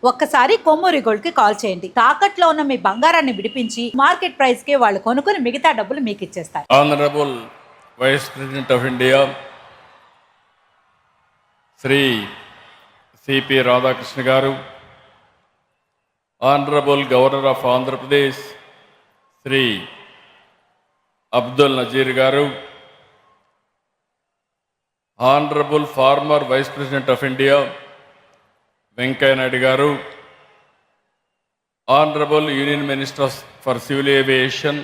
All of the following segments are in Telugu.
ఒక్కసారి కొమ్మూరి గోల్డ్ కి కాల్ చేయండి. తాకట్లో ఉన్న మీ బంగారాన్ని విడిపించి మార్కెట్ ప్రైస్ కి వాళ్ళు కొనుక్కుని మిగతా డబ్బులు మీకు ఇచ్చేస్తారు. Honourable vice president of India Shri CP Radhakrishna garu, honourable governor of Andhra Pradesh Shri Abdul Nazir garu, honourable former vice president of India Venkaiah Naidu garu, honourable union minister for civil aviation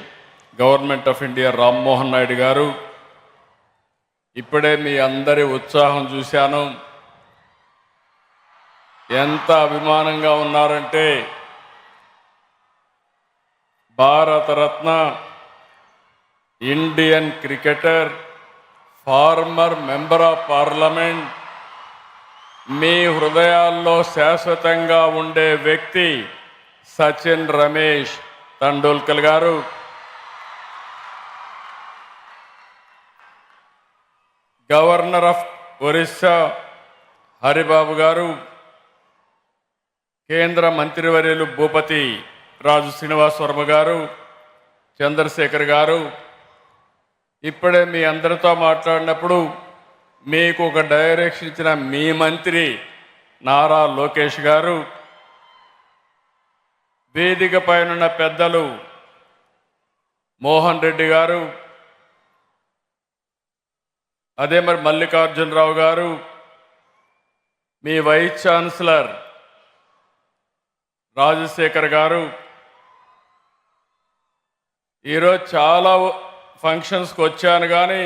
government of India Rammohan Naidu garu, ఇప్పుడే మీ అందరి ఉత్సాహం చూశాను. ఎంత అభిమానంగా ఉన్నారంటే Bharat Ratna, Indian cricketer, former member of parliament, మీ హృదయాల్లో శాశ్వతంగా ఉండే వ్యక్తి సచిన్ రమేష్ టెండూల్కర్ గారు, గవర్నర్ ఆఫ్ ఒరిస్సా హరిబాబు గారు, కేంద్ర మంత్రివర్యులు భూపతి రాజు శ్రీనివాస్ వర్మ గారు, చంద్రశేఖర్ గారు, ఇప్పుడే మీ అందరితో మాట్లాడినప్పుడు మీకు ఒక డైరెక్షన్ ఇచ్చిన మీ మంత్రి నారా లోకేష్ గారు, వేదిక పైన పెద్దలు మోహన్ రెడ్డి గారు, అదే మరి మల్లికార్జునరావు గారు, మీ వైస్ ఛాన్సలర్ రాజశేఖర్ గారు, ఈరోజు చాలా ఫంక్షన్స్కి వచ్చాను కానీ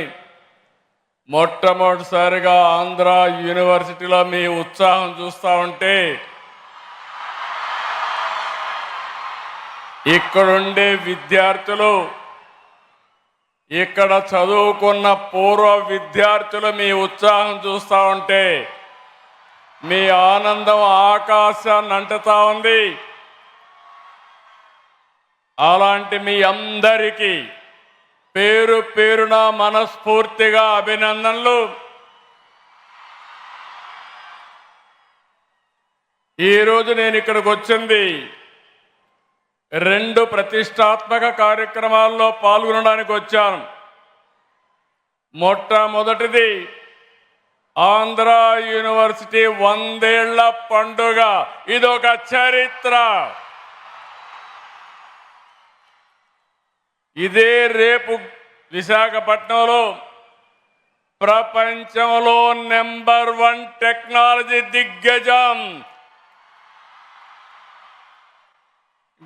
మొట్టమొదటిసారిగా ఆంధ్ర యూనివర్సిటీలో మీ ఉత్సాహం చూస్తూ ఉంటే ఇక్కడుండే విద్యార్థులు, ఇక్కడ చదువుకున్న పూర్వ విద్యార్థులు మీ ఉత్సాహం చూస్తూ ఉంటే మీ ఆనందం ఆకాశాన్ని అంటుతా ఉంది. అలాంటి మీ అందరికీ పేరు పేరున మనస్ఫూర్తిగా అభినందనలు. ఈరోజు నేను ఇక్కడికి వచ్చింది 2 ప్రతిష్టాత్మక కార్యక్రమాల్లో పాల్గొనడానికి వచ్చాను. మొట్టమొదటిది ఆంధ్ర యూనివర్సిటీ 100 ఏళ్ల పండుగ. ఇదొక చరిత్ర. ఇదే రేపు విశాఖపట్నంలో ప్రపంచంలో నెంబర్ 1 టెక్నాలజీ దిగ్గజం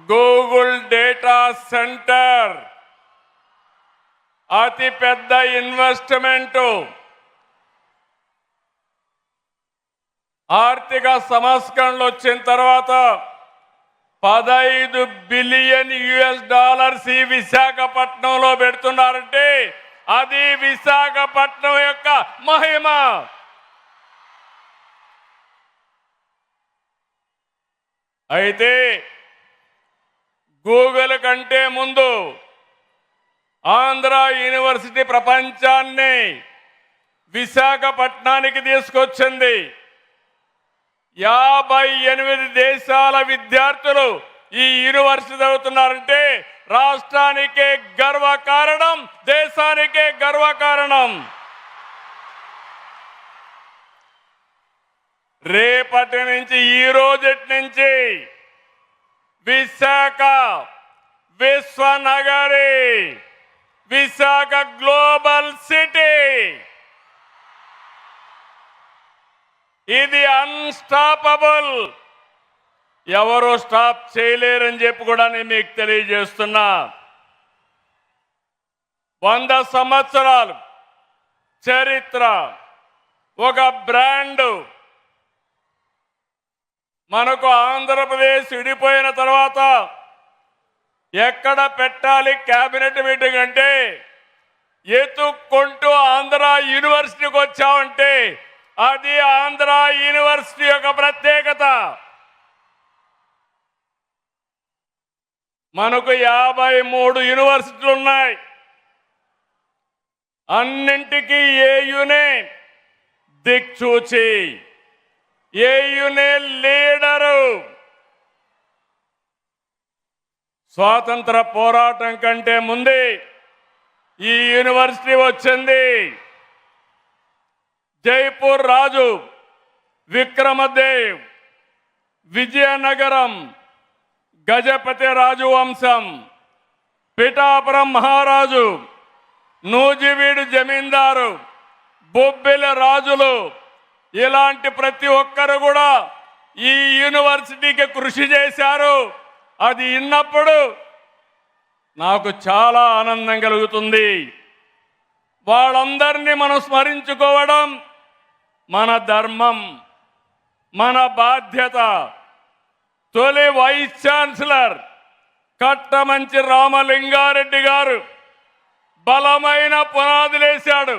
గూగుల్ డేటా సెంటర్, అతి పెద్ద ఇన్వెస్ట్మెంటు, ఆర్థిక సంస్కరణలు వచ్చిన తర్వాత $15 బిలియన్ ఈ విశాఖపట్నంలో పెడుతున్నారంటే అది విశాఖపట్నం యొక్క మహిమ. అయితే గూగుల్ కంటే ముందు ఆంధ్ర యూనివర్సిటీ ప్రపంచాన్ని విశాఖపట్నానికి తీసుకొచ్చింది. 58 దేశాల విద్యార్థులు ఈ యూనివర్సిటీ చదువుతున్నారంటే రాష్ట్రానికే గర్వకారణం, దేశానికే గర్వకారణం. రేపటి నుంచి, ఈ రోజటి నుంచి విశాఖ విశ్వనగరి, విశాఖ గ్లోబల్ సిటీ. ఇది అన్స్టాపబుల్. ఎవరు స్టాప్ చేయలేరని చెప్పి కూడా నేను మీకు తెలియజేస్తున్నా. 100 సంవత్సరాలు చరిత్ర, ఒక బ్రాండ్. మనకు ఆంధ్రప్రదేశ్ విడిపోయిన తర్వాత ఎక్కడ పెట్టాలి కేబినెట్ మీటింగ్ అంటే ఎత్తుక్కుంటూ ఆంధ్ర యూనివర్సిటీకి వచ్చామంటే అది ఆంధ్ర యూనివర్సిటీ యొక్క ప్రత్యేకత. మనకు 53 యూనివర్సిటీలు ఉన్నాయి. అన్నింటికీ ఏయునే దిక్చూచి, ఏయునే లీడరు. స్వాతంత్ర పోరాటం కంటే ముందే ఈ యూనివర్సిటీ వచ్చింది. జైపూర్ రాజు విక్రమదేవ్, విజయనగరం గజపతి రాజు వంశం, పిఠాపురం మహారాజు, నూజివీడు జమీందారు, బొబ్బిలి రాజులు, ఇలాంటి ప్రతి ఒక్కరు కూడా ఈ యూనివర్సిటీకి కృషి చేశారు. అది విన్నప్పుడు నాకు చాలా ఆనందం కలుగుతుంది. వాళ్ళందరినీ మనం స్మరించుకోవడం మన ధర్మం, మన బాధ్యత. తొలి వైస్ ఛాన్సలర్ కట్టమంచి రామలింగారెడ్డి గారు బలమైన పునాదులేశాడు.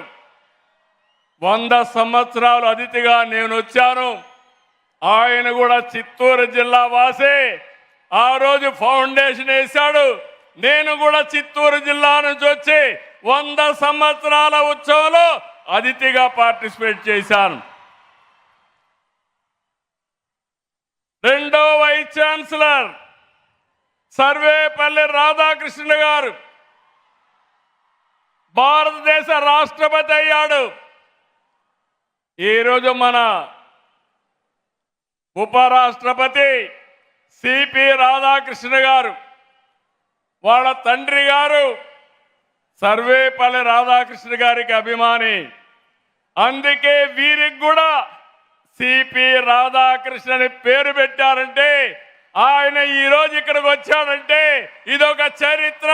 100 సంవత్సరాలు అతిథిగా నేను వచ్చాను. ఆయన కూడా చిత్తూరు జిల్లా వాసే. ఆ రోజు ఫౌండేషన్ వేశాడు. నేను కూడా చిత్తూరు జిల్లా నుంచి వచ్చి 100 సంవత్సరాల ఉత్సవంలో అతిథిగా పార్టిసిపేట్ చేశాను. రెండో వైస్ ఛాన్సలర్ సర్వేపల్లి రాధాకృష్ణ గారు భారతదేశ రాష్ట్రపతి అయ్యాడు. ఈరోజు మన ఉపరాష్ట్రపతి సిపి రాధాకృష్ణ గారు, వాళ్ళ తండ్రి గారు సర్వేపల్లి రాధాకృష్ణ గారికి అభిమాని. అందుకే వీరికి కూడా సిపి రాధాకృష్ణ అని పేరు పెట్టారంటే, ఆయన ఈరోజు ఇక్కడికి వచ్చాడంటే ఇదొక చరిత్ర.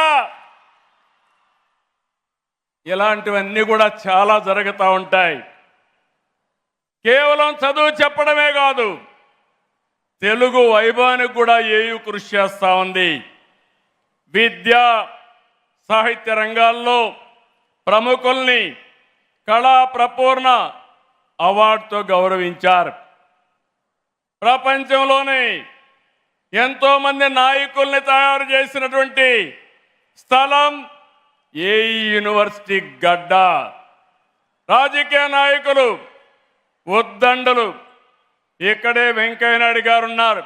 ఇలాంటివన్నీ కూడా చాలా జరుగుతూ ఉంటాయి. కేవలం చదువు చెప్పడమే కాదు, తెలుగు వైభవానికి కూడా ఏయు కృషి చేస్తూ ఉంది. విద్య సాహిత్య రంగాల్లో ప్రముఖుల్ని కళా ప్రపూర్ణ అవార్డుతో గౌరవించారు. ప్రపంచంలోనే ఎంతో మంది నాయకుల్ని తయారు చేసినటువంటి స్థలం ఏఈ యూనివర్సిటీ గడ్డ. రాజకీయ నాయకులు, ఉద్దండులు ఇక్కడే వెంకయ్య నాయుడు గారు ఉన్నారు.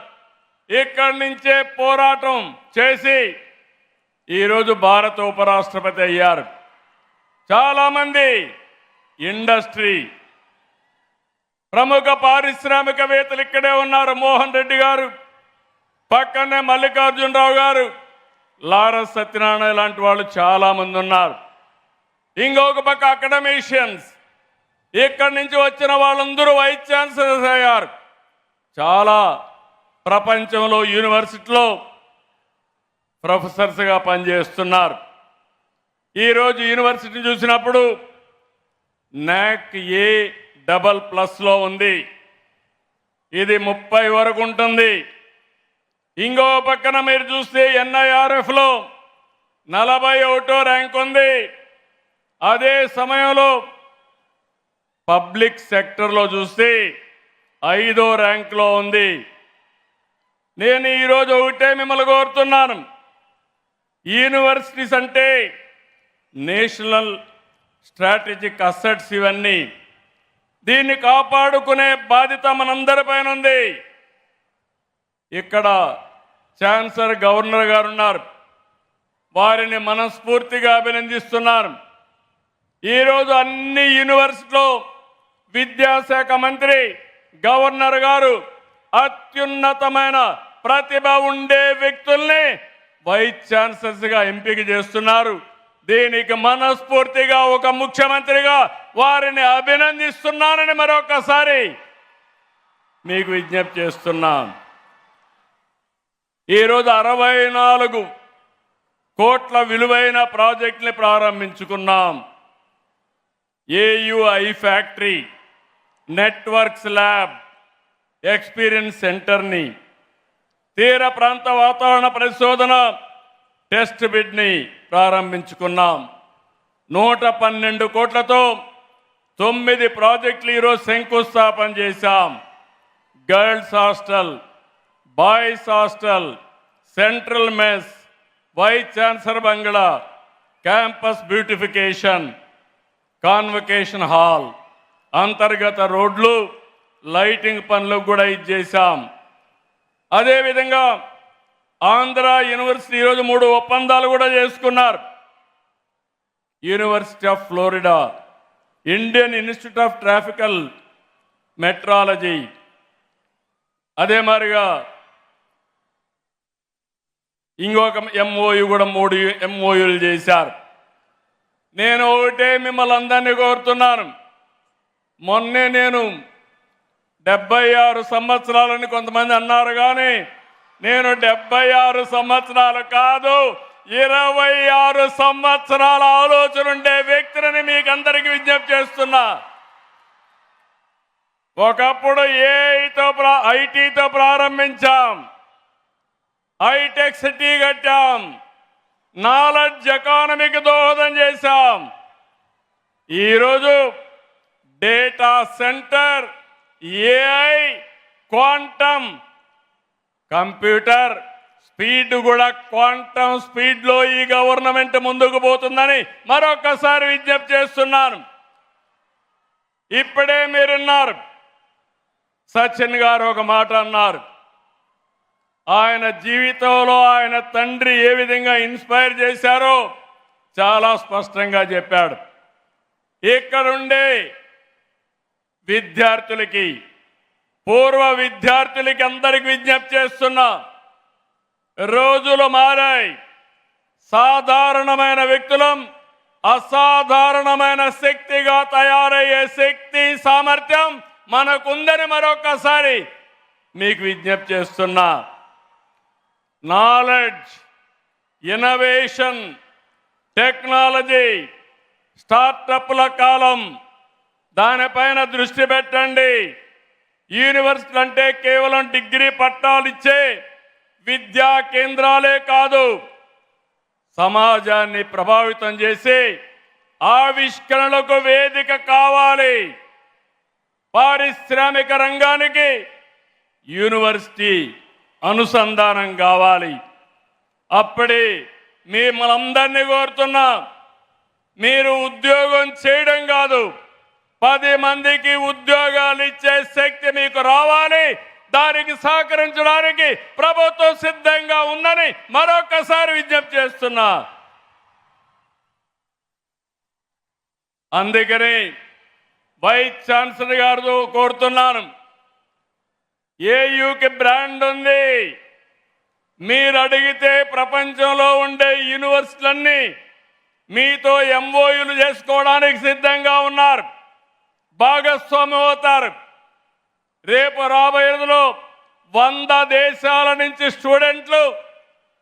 ఇక్కడి నుంచే పోరాటం చేసి ఈరోజు భారత ఉపరాష్ట్రపతి అయ్యారు. చాలామంది ఇండస్ట్రీ ప్రముఖ పారిశ్రామికవేత్తలు ఇక్కడే ఉన్నారు. మోహన్ రెడ్డి గారు, పక్కనే మల్లికార్జునరావు గారు, లారస్ సత్యనారాయణ లాంటి వాళ్ళు చాలామంది ఉన్నారు. ఇంకొక పక్క అకాడమీషియన్స్, ఇక్కడి నుంచి వచ్చిన వాళ్ళందరూ వైస్ ఛాన్సలర్స్ అయ్యారు. చాలా ప్రపంచంలో యూనివర్సిటీలో ప్రొఫెసర్స్గా పనిచేస్తున్నారు. ఈరోజు యూనివర్సిటీ చూసినప్పుడు NAC A++ ఉంది. ఇది 30 వరకు ఉంటుంది. ఇంకో పక్కన మీరు చూస్తే NIRFలో 41వ ర్యాంక్ ఉంది. అదే సమయంలో పబ్లిక్ సెక్టర్లో చూస్తే 5వ ర్యాంక్లో ఉంది. నేను ఈరోజు ఒకటే మిమ్మల్ని కోరుతున్నాను, యూనివర్సిటీస్ అంటే నేషనల్ స్ట్రాటజిక్ అసెట్స్. ఇవన్నీ దీన్ని కాపాడుకునే బాధ్యత మనందరిపైన ఉంది. ఇక్కడ ఛాన్సలర్ గవర్నర్ గారు ఉన్నారు, వారిని మనస్ఫూర్తిగా అభినందిస్తున్నారు. ఈరోజు అన్ని యూనివర్సిటీలో విద్యాశాఖ మంత్రి గవర్నర్ గారు అత్యున్నతమైన ప్రతిభ ఉండే వ్యక్తుల్ని వైస్ ఛాన్సలర్స్గా ఎంపిక చేస్తున్నారు. దీనికి మనస్ఫూర్తిగా ఒక ముఖ్యమంత్రిగా వారిని అభినందిస్తున్నానని మరొకసారి మీకు విజ్ఞప్తి చేస్తున్నాం. ఈరోజు 64 కోట్ల విలువైన ప్రాజెక్టుని ప్రారంభించుకున్నాం. ఏయుఐ ఫ్యాక్టరీ, నెట్వర్క్స్ ల్యాబ్, ఎక్స్పీరియన్స్ సెంటర్ని, తీర ప్రాంత వాతావరణ పరిశోధన టెస్ట్ బిడ్ని ప్రారంభించుకున్నాం. 112 కోట్లతో 9 ప్రాజెక్టులు ఈరోజు శంకుస్థాపన చేశాం. Girls hostel, boys hostel, central mess, vice chancellor bungalow, campus beautification, convocation hall, అంతర్గత రోడ్లు, లైటింగ్ పనులు కూడా ఇది చేశాం. అదేవిధంగా ఆంధ్ర యూనివర్సిటీ ఈరోజు 3 ఒప్పందాలు కూడా చేసుకున్నారు. University of Florida, Indian institute of tropical meteorology, అదే మాదిరిగా ఇంకొక ఎంఓయు కూడా 3 ఎంఓయులు చేశారు. నేను ఒకటే మిమ్మల్ని అందరినీ కోరుతున్నాను. మొన్నే నేను 76 సంవత్సరాలని కొంతమంది అన్నారు, కానీ నేను 76 సంవత్సరాలు కాదు, 26 సంవత్సరాల ఆలోచన ఉండే వ్యక్తిని మీకు అందరికీ విజ్ఞప్తి చేస్తున్నా. ఒకప్పుడు ఐటీతో ప్రారంభించాం, హైటెక్ సిటీ కట్టాం, నాలెడ్జ్ ఎకానమీకి దోహదం చేశాం. ఈరోజు data centre, AI, quantum computer speed కూడా క్వాంటమ్ స్పీడ్లో ఈ గవర్నమెంట్ ముందుకు పోతుందని మరొకసారి విజ్ఞప్తి చేస్తున్నాను. ఇప్పుడే మీరున్నారు, సచిన్ గారు ఒక మాట అన్నారు. ఆయన జీవితంలో ఆయన తండ్రి ఏ విధంగా ఇన్స్పైర్ చేశారో చాలా స్పష్టంగా చెప్పాడు. ఇక్కడుండే విద్యార్థులకి, పూర్వ విద్యార్థులకి అందరికి విజ్ఞప్తి చేస్తున్నా, రోజులు మారాయి. సాధారణమైన వ్యక్తులం అసాధారణమైన శక్తిగా తయారయ్యే శక్తి సామర్థ్యం మనకుందని మరొకసారి మీకు విజ్ఞప్తి చేస్తున్నా. నాలెడ్జ్, ఇన్నోవేషన్, టెక్నాలజీ, స్టార్టప్ల కాలం, దానిపైన దృష్టి పెట్టండి. యూనివర్సిటీ అంటే కేవలం డిగ్రీ పట్టాలు ఇచ్చే విద్యా కేంద్రాలే కాదు, సమాజాన్ని ప్రభావితం చేసి ఆవిష్కరణలకు వేదిక కావాలి. పారిశ్రామిక రంగానికి యూనివర్సిటీ అనుసంధానం కావాలి. అప్పుడే మిమ్మల్ని కోరుతున్నా, మీరు ఉద్యోగం చేయడం కాదు, 10 మందికి ఉద్యోగాలు ఇచ్చే శక్తి మీకు రావాలి. దానికి సహకరించడానికి ప్రభుత్వం సిద్ధంగా ఉందని మరొకసారి విజ్ఞప్తి చేస్తున్నా. అందుకని వైస్ ఛాన్సలర్ గారు కోరుతున్నాను, ఏయూకి బ్రాండ్ ఉంది. మీరు అడిగితే ప్రపంచంలో ఉండే యూనివర్సిటీలన్నీ మీతో ఎంఓయూలు చేసుకోవడానికి సిద్ధంగా ఉన్నారు, భాగస్వామ్యం అవుతారు. రేపు రాబోయేలో 100 దేశాల నుంచి స్టూడెంట్లు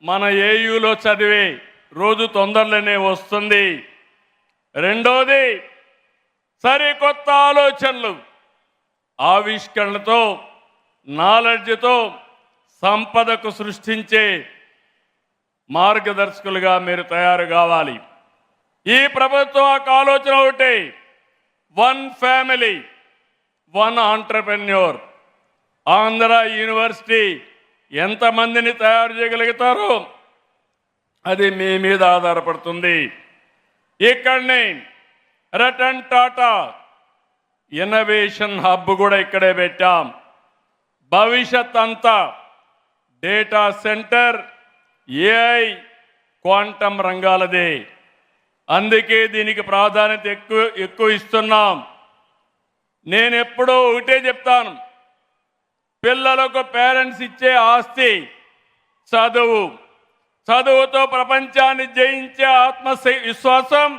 మన ఏయూలో చదివే రోజు తొందరలోనే వస్తుంది. రెండోది, సరికొత్త ఆలోచనలు, ఆవిష్కరణలతో, నాలెడ్జ్తో సంపదకు సృష్టించే మార్గదర్శకులుగా మీరు తయారు కావాలి. ఈ ప్రభుత్వం ఆలోచన ఒకటే, 1 ఫ్యామిలీ 1 ఆంటర్‌ప్రెన్యూర్. ఆంధ్ర యూనివర్సిటీ ఎంతమందిని తయారు చేయగలుగుతారో అది మీ మీద ఆధారపడుతుంది. ఇక్కడనే రతన్ టాటా ఇన్నోవేషన్ హబ్ కూడా ఇక్కడే పెట్టాం. భవిష్యత్ అంతా డేటా సెంటర్, ఏఐ, క్వాంటమ్ రంగాలదే. అందుకే దీనికి ప్రాధాన్యత ఎక్కువ ఇస్తున్నాం. నేను ఎప్పుడూ ఒకటే చెప్తాను, పిల్లలకు పేరెంట్స్ ఇచ్చే ఆస్తి చదువు. చదువుతో ప్రపంచాన్ని జయించే ఆత్మవిశ్వాసం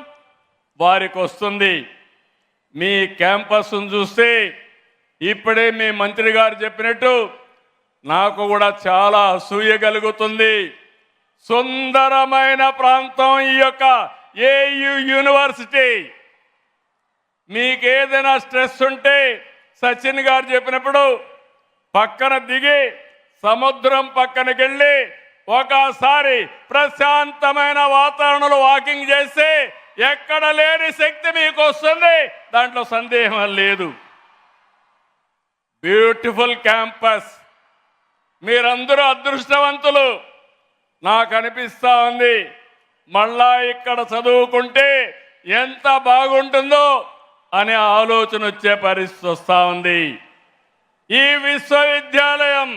వారికి వస్తుంది. మీ క్యాంపస్ను చూస్తే ఇప్పుడే మీ మంత్రి గారు చెప్పినట్టు నాకు కూడా చాలా అసూయ కలుగుతుంది. సుందరమైన ప్రాంతం ఈ యొక్క ఏయూ యూనివర్సిటీ. మీకేదైనా స్ట్రెస్ ఉంటే సచిన్ గారు చెప్పినప్పుడు పక్కన దిగి సముద్రం పక్కనకి వెళ్ళి ఒకసారి ప్రశాంతమైన వాతావరణంలో వాకింగ్ చేస్తే ఎక్కడ లేని శక్తి మీకు వస్తుంది, దాంట్లో సందేహం లేదు. బ్యూటిఫుల్ క్యాంపస్, మీరందరూ అదృష్టవంతులు. నాకు అనిపిస్తా ఉంది, మళ్ళా ఇక్కడ చదువుకుంటే ఎంత బాగుంటుందో అనే ఆలోచన వచ్చే పరిస్థితి వస్తూ ఉంది. ఈ విశ్వవిద్యాలయం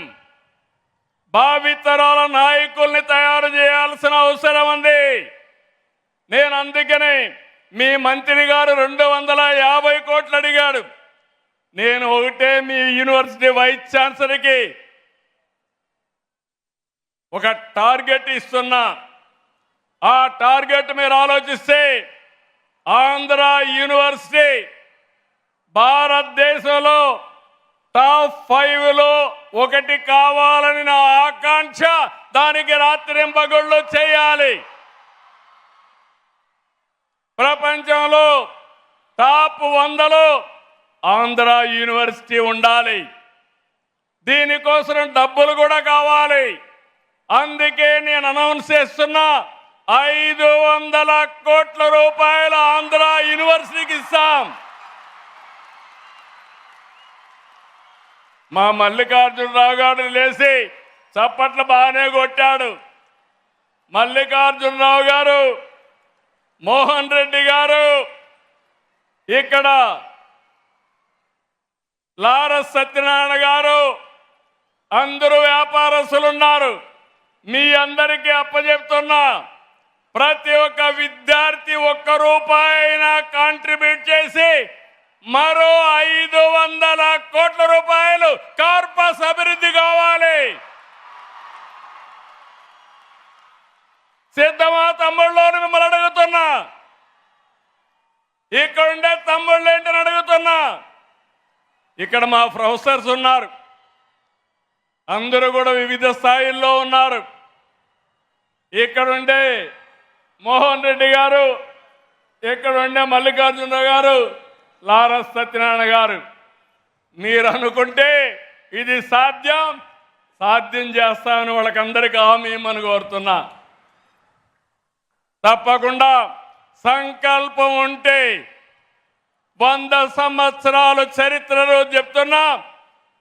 భావితరాల నాయకుల్ని తయారు చేయాల్సిన అవసరం ఉంది. నేను అందుకనే మీ మంత్రి గారు 250 కోట్లు అడిగాడు. నేను ఒకటే మీ యూనివర్సిటీ వైస్ ఛాన్సలర్కి ఒక టార్గెట్ ఇస్తున్నా. ఆ టార్గెట్ మీరు ఆలోచిస్తే ఆంధ్ర యూనివర్సిటీ భారతదేశంలో టాప్ 5లో ఒకటి కావాలని నా ఆకాంక్ష. దానికి రాత్రింపగళ్ళు చేయాలి. ప్రపంచంలో టాప్ 100లో ఆంధ్ర యూనివర్సిటీ ఉండాలి. దీనికోసం డబ్బులు కూడా కావాలి. అందుకే నేను అనౌన్స్ చేస్తున్నా, 500 కోట్ల రూపాయలు ఆంధ్ర యూనివర్సిటీకి ఇస్తాం. మా మల్లికార్జునరావు గారు లేచి చప్పట్లు బాగానే కొట్టాడు. మల్లికార్జునరావు గారు, మోహన్ రెడ్డి గారు, ఇక్కడ లారస్ సత్యనారాయణ గారు, అందరూ వ్యాపారస్తులు ఉన్నారు. మీ అందరికీ అప్పచెప్తున్నా, ప్రతి ఒక్క విద్యార్థి 1 రూపాయి అయినా కాంట్రిబ్యూట్ చేసి మరో 500 కోట్ల రూపాయలు కార్పస్ అభివృద్ధి కావాలి. సిద్ధమా తమ్ముళ్ళని మిమ్మల్ని అడుగుతున్నా. ఇక్కడుండే తమ్ముళ్ళు ఏంటని అడుగుతున్నా. ఇక్కడ మా ప్రొఫెసర్స్ ఉన్నారు, అందరూ కూడా వివిధ స్థాయిల్లో ఉన్నారు. ఇక్కడుండే మోహన్ రెడ్డి గారు, ఇక్కడుండే మల్లికార్జునరావు గారు, లారస్ సత్యనారాయణ గారు. మీరు అనుకుంటే ఇది సాధ్యం చేస్తామని వాళ్ళకందరికీ హామీ ఇమ్మని కోరుతున్నా. తప్పకుండా సంకల్పం ఉంటే 100 సంవత్సరాలు చరిత్రలో చెప్తున్నా,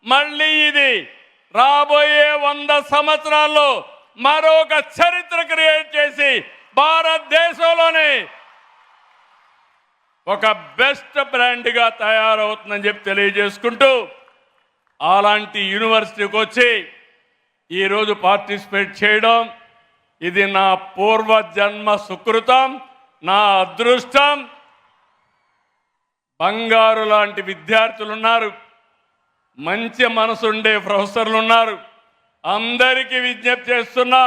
మళ్ళీ ఇది రాబోయే 100 సంవత్సరాల్లో మరొక చరిత్ర క్రియేట్ చేసి భారతదేశంలోనే ఒక బెస్ట్ బ్రాండ్గా తయారవుతుందని చెప్పి తెలియజేసుకుంటూ, అలాంటి యూనివర్సిటీకి వచ్చి ఈరోజు పార్టిసిపేట్ చేయడం ఇది నా పూర్వజన్మ సుకృతం, నా అదృష్టం. బంగారు లాంటి విద్యార్థులు ఉన్నారు, మంచి మనసుండే ప్రొఫెసర్లు ఉన్నారు. అందరికీ విజ్ఞప్తి చేస్తున్నా,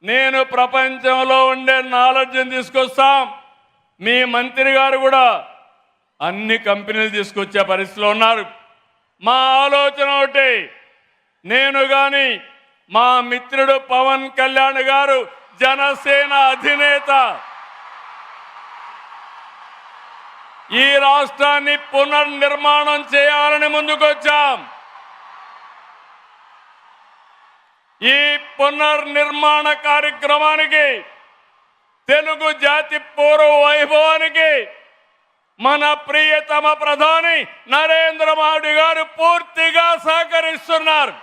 నేను ప్రపంచంలో ఉండే నాలెడ్జ్ని తీసుకొస్తాం. మీ మంత్రి గారు కూడా అన్ని కంపెనీలు తీసుకొచ్చే పరిస్థితిలో ఉన్నారు. మా ఆలోచన ఒకటి, నేను కానీ మా మిత్రుడు పవన్ కళ్యాణ్ గారు జనసేన అధినేత ఈ రాష్ట్రాన్ని పునర్నిర్మాణం చేయాలని ముందుకొచ్చాం. ఈ పునర్నిర్మాణ కార్యక్రమానికి, తెలుగు జాతి పూర్వ వైభవానికి మన ప్రియతమ ప్రధాని నరేంద్ర మోడీ గారు పూర్తిగా సహకరిస్తున్నారు.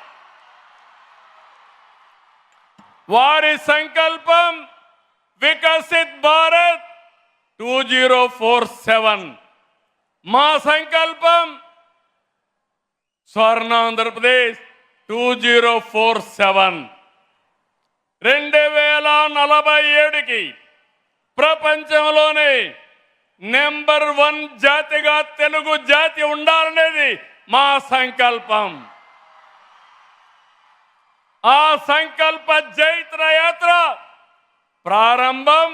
వారి సంకల్పం వికసిత్ భారత్ 2047. మా సంకల్పం స్వర్ణాంధ్రప్రదేశ్ 2047. 2047కి ప్రపంచంలోనే నెంబర్ 1 జాతిగా తెలుగు జాతి ఉండాలనేది మా సంకల్పం. ఆ సంకల్ప జైత్ర యాత్ర ప్రారంభం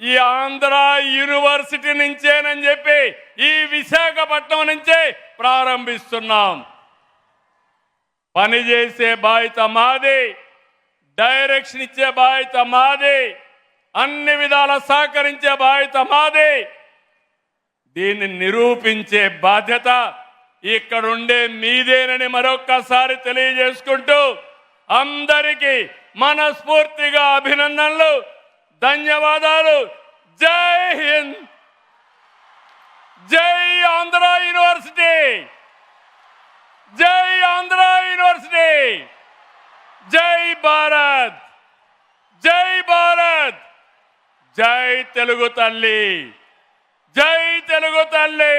ఈ ఆంధ్ర యూనివర్సిటీ నుంచేనని చెప్పి ఈ విశాఖపట్నం నుంచే ప్రారంభిస్తున్నాం. పనిచేసే బాధ్యత మాది, డైరెక్షన్ ఇచ్చే బాధ్యత మాది, అన్ని విధాల సహకరించే బాధ్యత మాది. దీన్ని నిరూపించే బాధ్యత ఇక్కడుండే మీదేనని మరొక్కసారి తెలియజేసుకుంటూ, అందరికీ మనస్ఫూర్తిగా అభినందనలు, ధన్యవాదాలు. జై హింద్, జై ఆంధ్ర యూనివర్సిటీ, జై ఆంధ్ర యూనివర్సిటీ, జై భారత్, జై భారత్, జై తెలుగు తల్లి, జై తెలుగు తల్లి.